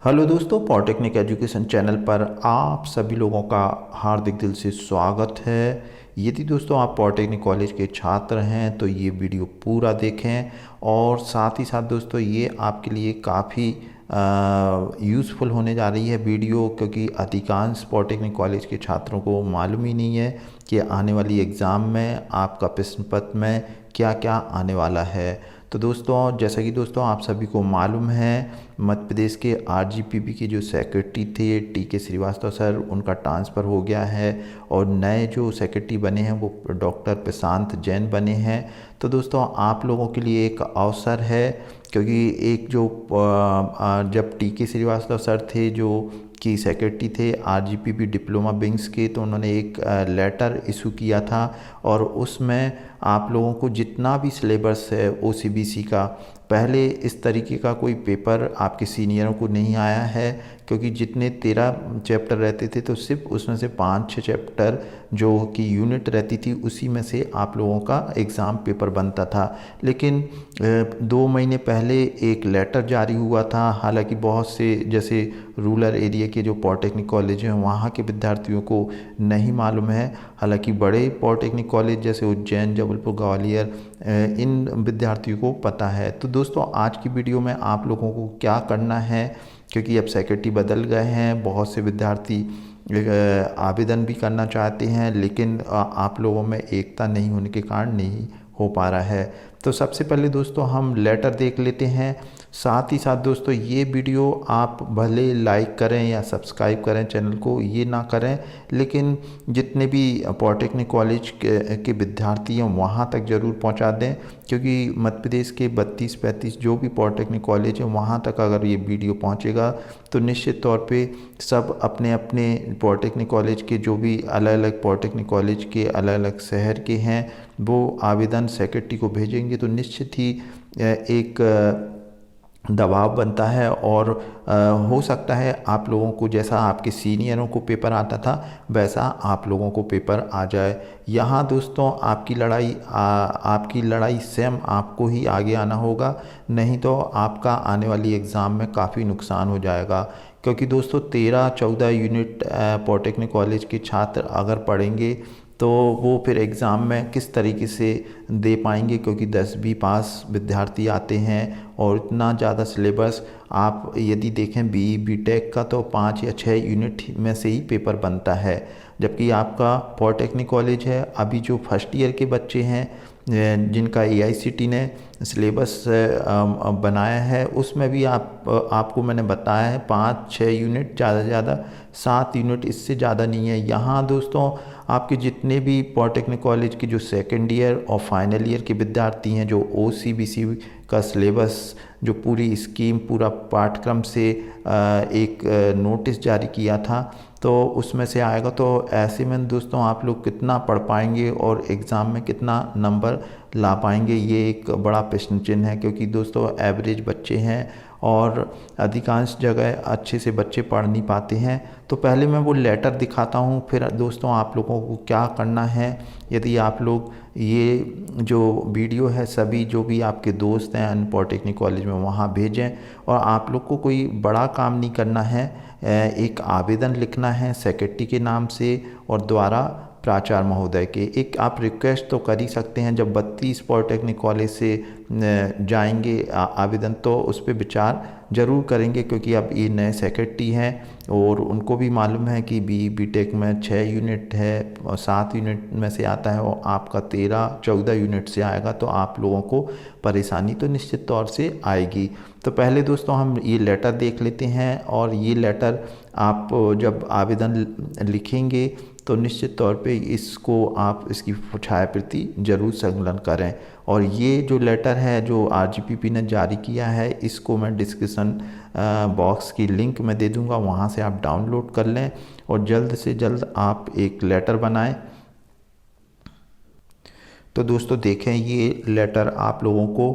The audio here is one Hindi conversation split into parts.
हेलो दोस्तों, पॉलिटेक्निक एजुकेशन चैनल पर आप सभी लोगों का हार्दिक दिल से स्वागत है। यदि दोस्तों आप पॉलिटेक्निक कॉलेज के छात्र हैं तो ये वीडियो पूरा देखें और साथ ही साथ दोस्तों ये आपके लिए काफ़ी यूज़फुल होने जा रही है वीडियो, क्योंकि अधिकांश पॉलिटेक्निक कॉलेज के छात्रों को मालूम ही नहीं है कि आने वाली एग्ज़ाम में आपका प्रश्न पत्र में क्या क्या आने वाला है। तो दोस्तों जैसा कि दोस्तों आप सभी को मालूम है, मध्य प्रदेश के आरजीपीपी के जो सेक्रेटरी थे टी.के. श्रीवास्तव सर, उनका ट्रांसफ़र हो गया है और नए जो सेक्रेटरी बने हैं वो डॉक्टर प्रशांत जैन बने हैं। तो दोस्तों आप लोगों के लिए एक अवसर है, क्योंकि एक जो जब टी.के. श्रीवास्तव सर थे जो कि सेक्रेटरी थे आरजीपीपी डिप्लोमा विंग्स के, तो उन्होंने एक लेटर इशू किया था और उसमें आप लोगों को जितना भी सिलेबस है ओसीबीसी का, पहले इस तरीके का कोई पेपर आपके सीनियरों को नहीं आया है, क्योंकि जितने 13 चैप्टर रहते थे तो सिर्फ उसमें से 5-6 चैप्टर जो कि यूनिट रहती थी उसी में से आप लोगों का एग्ज़ाम पेपर बनता था। लेकिन 2 महीने पहले एक लेटर जारी हुआ था, हालांकि बहुत से जैसे रूरल एरिया के जो पॉलिटेक्निक कॉलेज हैं वहाँ के विद्यार्थियों को नहीं मालूम है, हालांकि बड़े पॉलिटेक्निक कॉलेज जैसे उज्जैन, जबलपुर, ग्वालियर, इन विद्यार्थियों को पता है। तो दोस्तों आज की वीडियो में आप लोगों को क्या करना है, क्योंकि अब सेक्रेटरी बदल गए हैं, बहुत से विद्यार्थी आवेदन भी करना चाहते हैं लेकिन आप लोगों में एकता नहीं होने के कारण नहीं हो पा रहा है। तो सबसे पहले दोस्तों हम लेटर देख लेते हैं। साथ ही साथ दोस्तों ये वीडियो आप भले लाइक करें या सब्सक्राइब करें चैनल को, ये ना करें, लेकिन जितने भी पॉलिटेक्निक कॉलेज के विद्यार्थी हैं वहाँ तक ज़रूर पहुँचा दें, क्योंकि मध्य प्रदेश के 32-35 जो भी पॉलिटेक्निक कॉलेज हैं वहाँ तक अगर ये वीडियो पहुँचेगा तो निश्चित तौर पे सब अपने अपने पॉलिटेक्निक कॉलेज के जो भी अलग अलग पॉलिटेक्निक कॉलेज के अलग अलग शहर के हैं वो आवेदन सेक्रेटरी को भेजेंगे, तो निश्चित ही एक दबाव बनता है और हो सकता है आप लोगों को जैसा आपके सीनियरों को पेपर आता था वैसा आप लोगों को पेपर आ जाए। यहाँ दोस्तों आपकी लड़ाई सेम आपको ही आगे आना होगा, नहीं तो आपका आने वाली एग्ज़ाम में काफ़ी नुकसान हो जाएगा। क्योंकि दोस्तों 13-14 यूनिट पॉलिटेक्निक कॉलेज के छात्र अगर पढ़ेंगे तो वो फिर एग्ज़ाम में किस तरीके से दे पाएंगे, क्योंकि 10वीं पास विद्यार्थी आते हैं और इतना ज़्यादा सिलेबस आप यदि देखें बीटेक का तो 5 या 6 यूनिट में से ही पेपर बनता है, जबकि आपका पॉलिटेक्निक कॉलेज है अभी जो फर्स्ट ईयर के बच्चे हैं जिनका एआईसीटी ने सिलेबस बनाया है उसमें भी आपको मैंने बताया है 5-6 यूनिट, ज़्यादा से ज़्यादा 7 यूनिट, इससे ज़्यादा नहीं है। यहाँ दोस्तों आपके जितने भी पॉलिटेक्निक कॉलेज के जो सेकेंड ईयर और फाइनल ईयर के विद्यार्थी हैं, जो ओसीबीसी का सिलेबस, जो पूरी स्कीम, पूरा पाठ्यक्रम से एक नोटिस जारी किया था तो उसमें से आएगा, तो ऐसे में दोस्तों आप लोग कितना पढ़ पाएंगे और एग्ज़ाम में कितना नंबर ला पाएंगे, ये एक बड़ा प्रश्न चिन्ह है। क्योंकि दोस्तों एवरेज बच्चे हैं और अधिकांश जगह अच्छे से बच्चे पढ़ नहीं पाते हैं। तो पहले मैं वो लेटर दिखाता हूँ, फिर दोस्तों आप लोगों को क्या करना है। यदि आप लोग ये जो वीडियो है सभी जो भी आपके दोस्त हैं अन्य पॉलिटेक्निक कॉलेज में वहाँ भेजें, और आप लोग को कोई बड़ा काम नहीं करना है, एक आवेदन लिखना है सेक्रेटरी के नाम से और द्वारा प्राचार्य महोदय के। एक आप रिक्वेस्ट तो कर ही सकते हैं, जब 32 पॉलिटेक्निक कॉलेज से जाएंगे आवेदन तो उस पर विचार ज़रूर करेंगे, क्योंकि अब ये नए सेक्रेटरी हैं और उनको भी मालूम है कि बीटेक में 6 यूनिट है और 7 यूनिट में से आता है और आपका 13-14 यूनिट से आएगा, तो आप लोगों को परेशानी तो निश्चित तौर से आएगी। तो पहले दोस्तों हम ये लेटर देख लेते हैं, और ये लेटर आप जब आवेदन लिखेंगे तो निश्चित तौर पे इसको आप इसकी छायाप्रति जरूर संकलन करें। और ये जो लेटर है जो आरजीपीपी ने जारी किया है इसको मैं डिस्क्रिप्शन बॉक्स की लिंक में दे दूंगा, वहाँ से आप डाउनलोड कर लें और जल्द से जल्द आप एक लेटर बनाएं। तो दोस्तों देखें ये लेटर आप लोगों को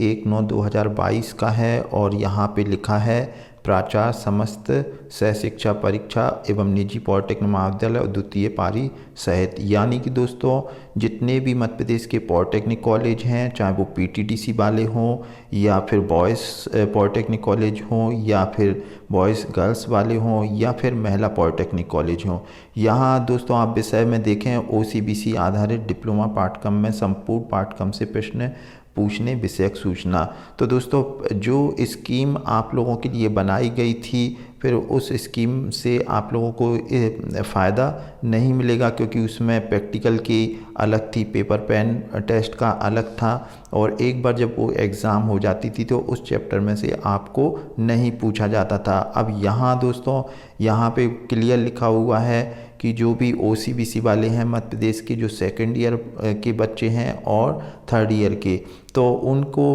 1/9/2022 का है और यहाँ पे लिखा है प्राचार्य समस्त सह शिक्षा परीक्षा एवं निजी पॉलिटेक्निक महाविद्यालय और द्वितीय पारी सहित। यानी कि दोस्तों जितने भी मध्य प्रदेश के पॉलिटेक्निक कॉलेज हैं, चाहे वो पीटीटीसी वाले हों या फिर बॉयज़ पॉलिटेक्निक कॉलेज हों या फिर बॉयज़ गर्ल्स वाले हों या फिर महिला पॉलिटेक्निक कॉलेज हों, यहाँ दोस्तों आप विषय में देखें ओसीबीसी आधारित डिप्लोमा पाठ्यक्रम में संपूर्ण पाठ्यक्रम से प्रश्न पूछने विषयक सूचना। तो दोस्तों जो स्कीम आप लोगों के लिए बनाई गई थी, फिर उस स्कीम से आप लोगों को फ़ायदा नहीं मिलेगा, क्योंकि उसमें प्रैक्टिकल की अलग थी, पेपर पेन टेस्ट का अलग था, और एक बार जब वो एग्ज़ाम हो जाती थी तो उस चैप्टर में से आपको नहीं पूछा जाता था। अब यहाँ दोस्तों यहाँ पे क्लियर लिखा हुआ है कि जो भी ओसीबीसी वाले हैं मध्य प्रदेश के, जो सेकेंड ईयर के बच्चे हैं और थर्ड ईयर के, तो उनको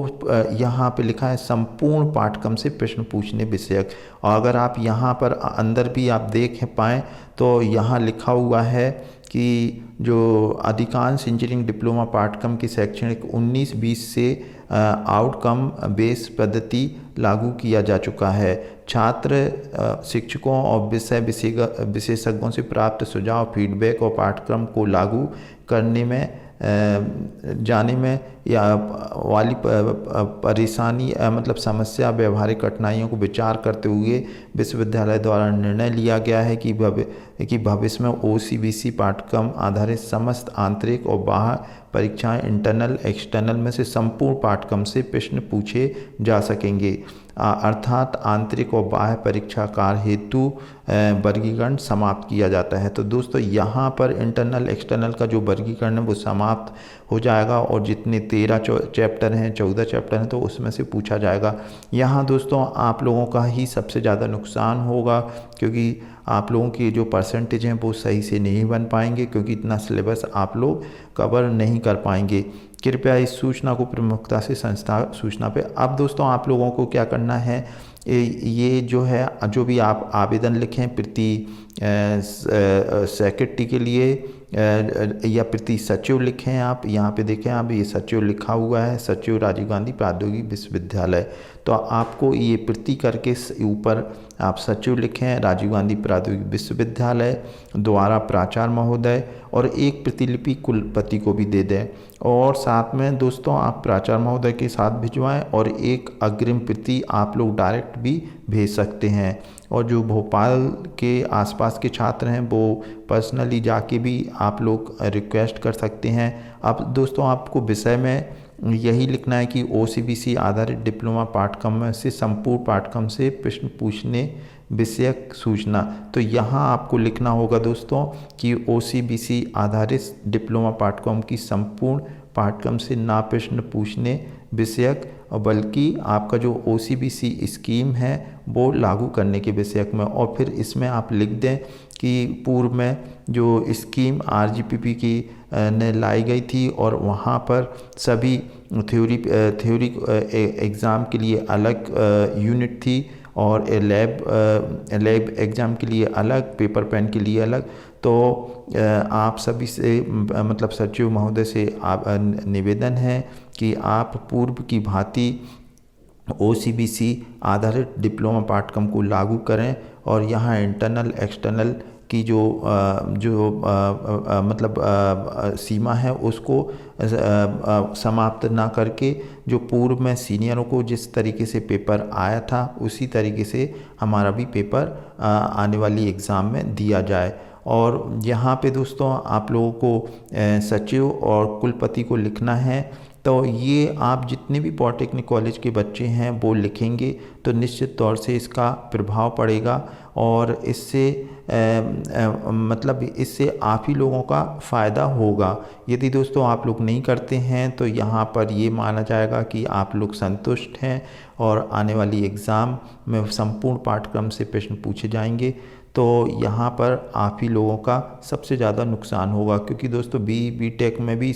यहाँ पे लिखा है संपूर्ण पाठ्यक्रम से प्रश्न पूछने विषयक। और अगर आप यहाँ पर अंदर भी आप देख पाएँ तो यहाँ लिखा हुआ है कि जो अधिकांश इंजीनियरिंग डिप्लोमा पाठ्यक्रम की शैक्षणिक 19-20 से आउटकम बेस्ड पद्धति लागू किया जा चुका है। छात्र शिक्षकों और विशेषज्ञों से प्राप्त सुझाव, फीडबैक और पाठ्यक्रम को लागू करने में जाने में या वाली परेशानी मतलब समस्या, व्यवहारिक कठिनाइयों को विचार करते हुए विश्वविद्यालय द्वारा निर्णय लिया गया है कि भविष्य में ओसीबीसी पाठ्यक्रम आधारित समस्त आंतरिक और बाह्य परीक्षाएं इंटरनल एक्सटर्नल में से संपूर्ण पाठ्यक्रम से प्रश्न पूछे जा सकेंगे, अर्थात आंतरिक और बाह्य परीक्षा कार्य हेतु वर्गीकरण समाप्त किया जाता है। तो दोस्तों यहाँ पर इंटरनल एक्सटर्नल का जो वर्गीकरण है वो समाप्त हो जाएगा, और जितने 13 चैप्टर हैं, 14 चैप्टर हैं, तो उसमें से पूछा जाएगा। यहाँ दोस्तों आप लोगों का ही सबसे ज़्यादा नुकसान होगा, क्योंकि आप लोगों की जो परसेंटेज हैं वो सही से नहीं बन पाएंगे, क्योंकि इतना सिलेबस आप लोग कवर नहीं कर पाएंगे। कृपया इस सूचना को प्रमुखता से संस्था सूचना पे। अब दोस्तों आप लोगों को क्या करना है, ये जो है, जो भी आप आवेदन लिखें प्रति सेक्रेटरी के लिए या प्रति सचिव लिखें, आप यहाँ पे देखें, आप ये सचिव लिखा हुआ है, सचिव राजीव गांधी प्रौद्योगिकी विश्वविद्यालय। तो आपको ये प्रति करके ऊपर आप सचिव लिखें राजीव गांधी प्रौद्योगिकी विश्वविद्यालय द्वारा प्राचार्य महोदय, और एक प्रतिलिपि कुलपति को भी दे दें, और साथ में दोस्तों आप प्राचार्य महोदय के साथ भिजवाएं, और एक अग्रिम प्रति आप लोग डायरेक्ट भी भेज सकते हैं। और जो भोपाल के आसपास के छात्र हैं वो पर्सनली जाके भी आप लोग रिक्वेस्ट कर सकते हैं। अब दोस्तों आपको विषय में यही लिखना है कि ओसीबीसी आधारित डिप्लोमा पाठ्यक्रम से संपूर्ण पाठ्यक्रम से प्रश्न पूछने विषयक सूचना। तो यहाँ आपको लिखना होगा दोस्तों कि ओसीबीसी आधारित डिप्लोमा पाठ्यक्रम की संपूर्ण पाठ्यक्रम से ना प्रश्न पूछने विषयक, बल्कि आपका जो ओसीबीसी स्कीम है वो लागू करने के विषयक में। और फिर इसमें आप लिख दें कि पूर्व में जो स्कीम आरजीपीपी की ने लाई गई थी, और वहाँ पर सभी थ्योरी एग्ज़ाम के लिए अलग यूनिट थी, और लैब एग्ज़ाम के लिए अलग, पेपर पेन के लिए अलग। तो आप सभी से मतलब सचिव महोदय से आप निवेदन है कि आप पूर्व की भांति ओसीबीसी आधारित डिप्लोमा पाठ्यक्रम को लागू करें, और यहाँ इंटरनल एक्सटर्नल की जो मतलब सीमा है उसको समाप्त ना करके, जो पूर्व में सीनियरों को जिस तरीके से पेपर आया था उसी तरीके से हमारा भी पेपर आने वाली एग्ज़ाम में दिया जाए। और यहाँ पे दोस्तों आप लोगों को सचिव और कुलपति को लिखना है। तो ये आप जितने भी पॉलिटेक्निक कॉलेज के बच्चे हैं वो लिखेंगे तो निश्चित तौर से इसका प्रभाव पड़ेगा, और इससे मतलब इससे आप ही लोगों का फ़ायदा होगा। यदि दोस्तों आप लोग नहीं करते हैं तो यहाँ पर ये माना जाएगा कि आप लोग संतुष्ट हैं, और आने वाली एग्ज़ाम में संपूर्ण पाठ्यक्रम से प्रश्न पूछे जाएंगे। तो यहाँ पर आप ही लोगों का सबसे ज़्यादा नुकसान होगा, क्योंकि दोस्तों बीटेक में भी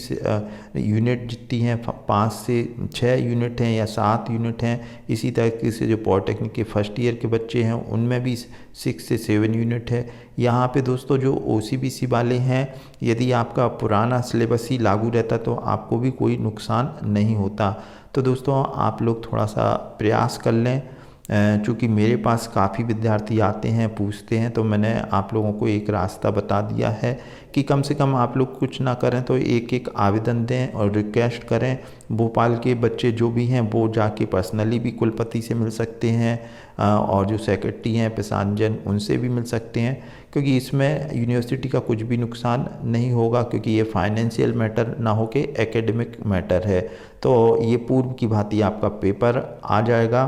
यूनिट जितनी हैं 5 से 6 यूनिट हैं या 7 यूनिट हैं। इसी तरीके से जो पॉलिटेक्निक के फर्स्ट ईयर के बच्चे हैं उनमें भी 6 से 7 यूनिट है। यहाँ पे दोस्तों जो ओसीबीसी वाले हैं, यदि आपका पुराना सिलेबस ही लागू रहता तो आपको भी कोई नुकसान नहीं होता। तो दोस्तों आप लोग थोड़ा सा प्रयास कर लें चूँकि मेरे पास काफ़ी विद्यार्थी आते हैं, पूछते हैं, तो मैंने आप लोगों को एक रास्ता बता दिया है कि कम से कम आप लोग कुछ ना करें तो एक एक आवेदन दें और रिक्वेस्ट करें। भोपाल के बच्चे जो भी हैं वो जाके पर्सनली भी कुलपति से मिल सकते हैं, और जो सेक्रेटरी हैं प्रशांजन उनसे भी मिल सकते हैं, क्योंकि इसमें यूनिवर्सिटी का कुछ भी नुकसान नहीं होगा, क्योंकि ये फाइनेंशियल मैटर ना हो के एकेडमिक मैटर है। तो ये पूर्व की भांति आपका पेपर आ जाएगा।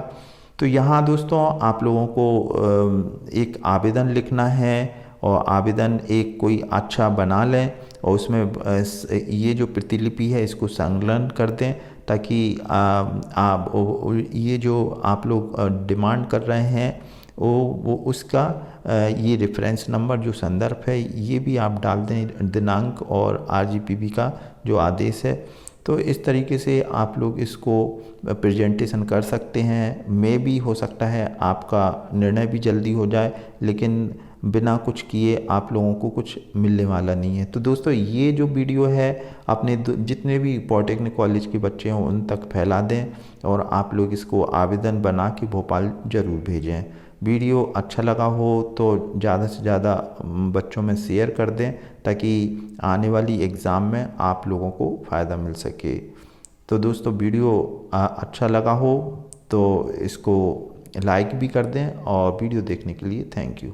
तो यहाँ दोस्तों आप लोगों को एक आवेदन लिखना है, और आवेदन एक कोई अच्छा बना लें और उसमें ये जो प्रतिलिपि है इसको संलग्न कर दें, ताकि आप ये जो आप लोग डिमांड कर रहे हैं वो उसका ये रेफरेंस नंबर जो संदर्भ है ये भी आप डाल दें, दिनांक और आरजीपीबी का जो आदेश है। तो इस तरीके से आप लोग इसको प्रेजेंटेशन कर सकते हैं। मे भी हो सकता है आपका निर्णय भी जल्दी हो जाए, लेकिन बिना कुछ किए आप लोगों को कुछ मिलने वाला नहीं है। तो दोस्तों ये जो वीडियो है अपने जितने भी पॉलिटेक्निक कॉलेज के बच्चे हों उन तक फैला दें, और आप लोग इसको आवेदन बना के भोपाल ज़रूर भेजें। वीडियो अच्छा लगा हो तो ज़्यादा से ज़्यादा बच्चों में शेयर कर दें, ताकि आने वाली एग्ज़ाम में आप लोगों को फ़ायदा मिल सके। तो दोस्तों वीडियो अच्छा लगा हो तो इसको लाइक भी कर दें, और वीडियो देखने के लिए थैंक यू।